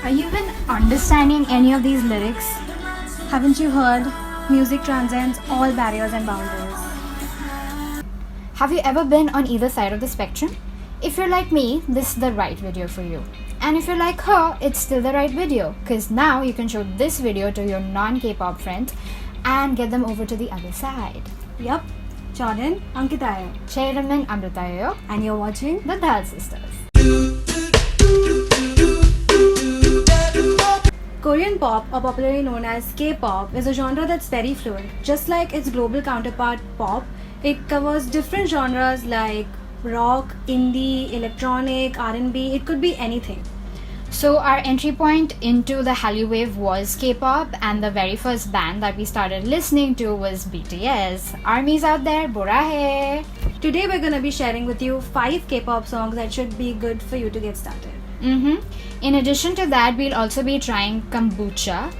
Are you even understanding any of these lyrics? Haven't you heard? Music transcends all barriers and boundaries. Have you ever been on either side of the spectrum? If you're like me, this is the right video for you. And if you're like her, it's still the right video, because now you can show this video to your non-K-pop friends and get them over to the other side. Yup, Jordan, Ankitayo. Cheram and Amritayo, And you're watching the Dhal Sisters. Korean pop, or popularly known as K-pop, is a genre that's very fluid. Just like its global counterpart pop, it covers different genres like rock, indie, electronic, R&B. It could be anything. So our entry point into the Hallyu wave was K-pop, and the very first band that we started listening to was BTS. Army's out there, bura hai. Today we're gonna be sharing with you 5 K-pop songs that should be good for you to get started. In addition to that, we'll also be trying Kombucha,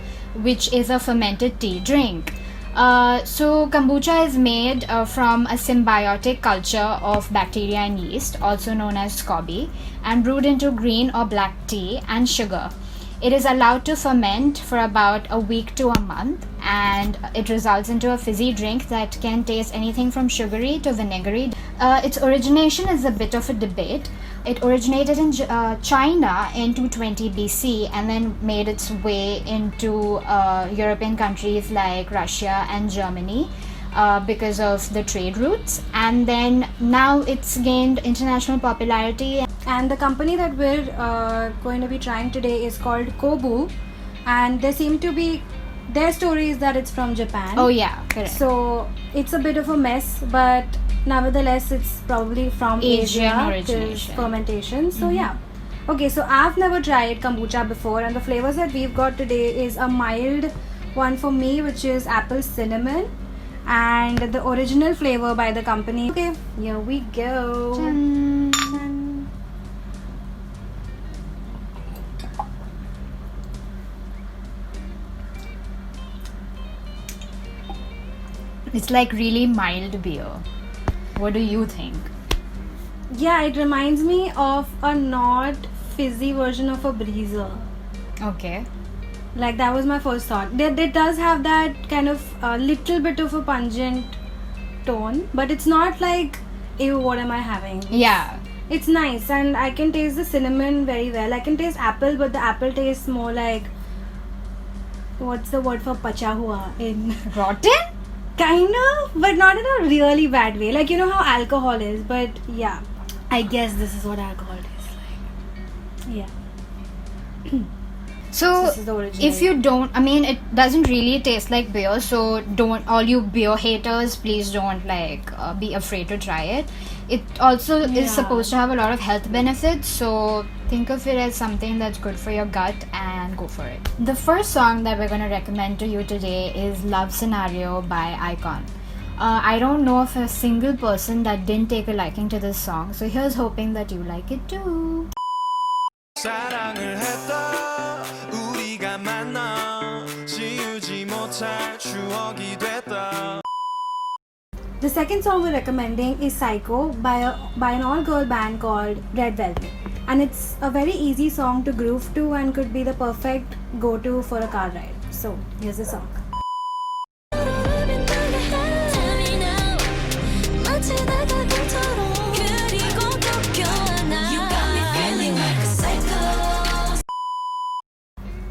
which is a fermented tea drink. So kombucha is made from a symbiotic culture of bacteria and yeast, also known as SCOBY, and brewed into green or black tea and sugar. It is allowed to ferment for about a week to a month, and it results into a fizzy drink that can taste anything from sugary to vinegary. Its origination is a bit of a debate. It originated in China in 220 BC and then made its way into European countries like Russia and Germany because of the trade routes. And then now it's gained international popularity. And the company that we're going to be trying today is called Kobu, and there seem to be their story is that it's from Japan. Oh yeah, correct. So it's a bit of a mess, but nevertheless it's probably from Asian Asia, origination. fermentation. So yeah. Okay, so I've never tried kombucha before, and the flavors that we've got today is a mild one for me, which is apple cinnamon, and the original flavor by the company. Okay, here we go. Dun. It's like really mild beer. What do you think? Yeah, it reminds me of a not fizzy version of a breezer. Okay. Like, that was my first thought. It does have that kind of little bit of a pungent tone, but it's not like, ew, what am I having? Yeah. It's nice, and I can taste the cinnamon very well. I can taste apple, but the apple tastes more like, what's the word for pacha hua in? Rotten? Kind of, but not in a really bad way. Like, you know how alcohol is, but yeah, I guess this is what alcohol tastes like. Yeah. So This is the original. if you don't, I mean, it doesn't really taste like beer, so don't, all you beer haters, please don't be afraid to try it. It also Yeah. is supposed to have a lot of health benefits, so think of it as something that's good for your gut and go for it. The first song that we're going to recommend to you today is Love Scenario by iKon. I don't know of a single person that didn't take a liking to this song, so here's hoping that you like it too. 사랑을 했다 우리가 만나 지우지 못할 추억이 됐다. The second song we're recommending is Psycho by an all-girl band called Red Velvet. And it's a very easy song to groove to and could be the perfect go-to for a car ride. So, here's the song.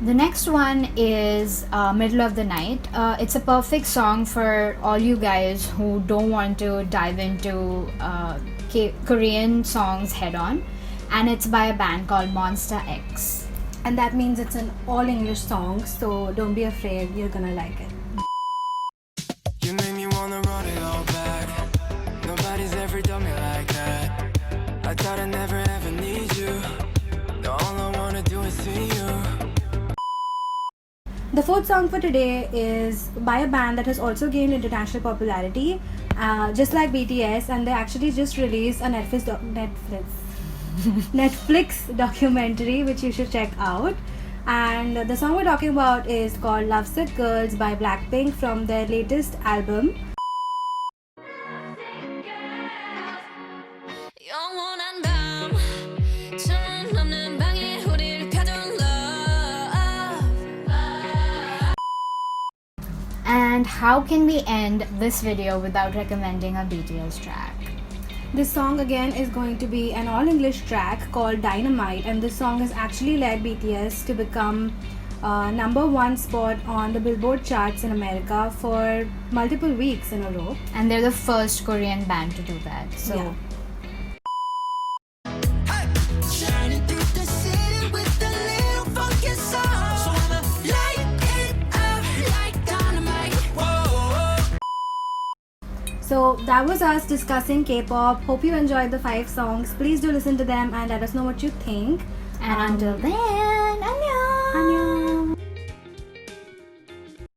The next one is Middle of the Night. It's a perfect song for all you guys who don't want to dive into Korean songs head on. And it's by a band called Monsta X. And that means it's an all-English song, so don't be afraid, you're gonna like it. You made me wanna run it all back. Nobody's ever done me like that. I thought I'd never ever need you. All I wanna do is see you. The fourth song for today is by a band that has also gained international popularity, just like BTS, and they actually just released a Netflix documentary which you should check out. And the song we're talking about is called Lovesick Girls by Blackpink from their latest album. how can we end this video without recommending a BTS track? This song again is going to be an all-English track called Dynamite, and this song has actually led BTS to become #1 spot on the Billboard charts in America for multiple weeks in a row. And they're the first Korean band to do that. So Yeah. Shining through the city with a little funky sound. So I'ma light it up like dynamite. Whoa. So that was us discussing K-pop. Hope you enjoyed the 5 songs. Please do listen to them and let us know what you think. and until then, annyeong!